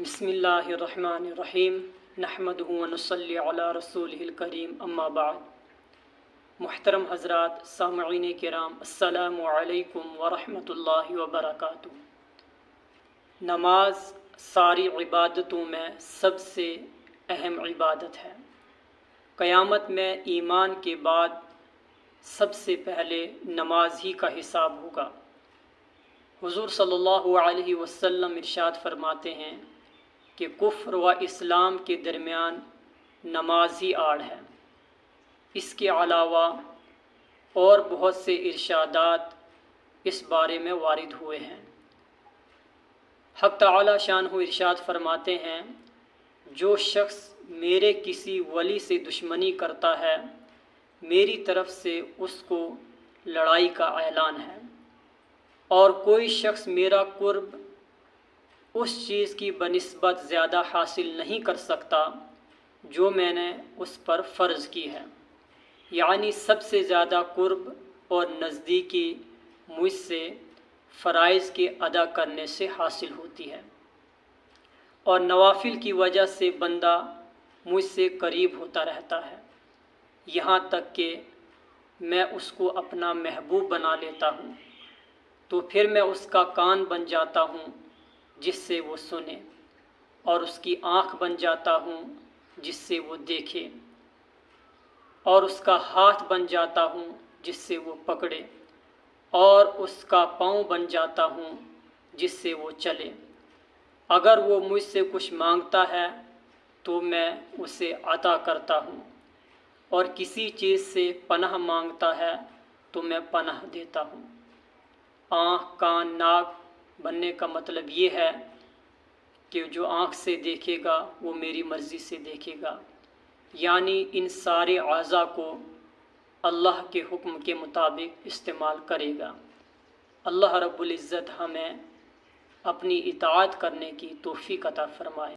बिस्मिल्लाहिर्रहमानिर्रहीम नहमदुहु व नुसल्ली अला रसूलिहिल करीम अम्मा बाद। मुहतरम हज़रात सामईन किराम, अस्सलामु अलैकुम व रहमतुल्लाहि व बरकातुहू। नमाज सारी इबादतों में सबसे अहम इबादत है। क़यामत में ईमान के बाद सबसे पहले नमाज ही का हिसाब होगा। हुज़ूर सल्लल्लाहु अलैहि वसल्लम इरशाद फरमाते हैं कि कुफ्र व इस्लाम के दरमियान नमाज ही आड़ है। इसके अलावा और बहुत से इरशादात इस बारे में वारिद हुए हैं। हक़ तआला शानहू इरशाद फरमाते हैं, जो शख्स मेरे किसी वली से दुश्मनी करता है, मेरी तरफ से उसको लड़ाई का ऐलान है, और कोई शख्स मेरा कुर्ब उस चीज़ की बनिस्बत ज़्यादा हासिल नहीं कर सकता जो मैंने उस पर फ़र्ज़ की है। यानी सबसे ज़्यादा कुर्ब और नज़दीकी मुझसे फ़राइज़ के अदा करने से हासिल होती है, और नवाफिल की वजह से बंदा मुझसे करीब होता रहता है, यहाँ तक कि मैं उसको अपना महबूब बना लेता हूँ। तो फिर मैं उसका कान बन जाता हूँ जिससे वो सुने, और उसकी आँख बन जाता हूँ जिससे वो देखे, और उसका हाथ बन जाता हूँ जिससे वो पकड़े, और उसका पाँव बन जाता हूँ जिससे वो चले। अगर वो मुझसे कुछ मांगता है तो मैं उसे अता करता हूँ, और किसी चीज़ से पनाह मांगता है तो मैं पनाह देता हूँ। आँख, कान, नाक बनने का मतलब ये है कि जो आँख से देखेगा वो मेरी मर्ज़ी से देखेगा, यानी इन सारे अज़ा को अल्लाह के हुक्म के मुताबिक इस्तेमाल करेगा। अल्लाह रब्बुल इज़्ज़त हमें अपनी इताअत करने की तौफ़ीक़ अता फ़रमाए।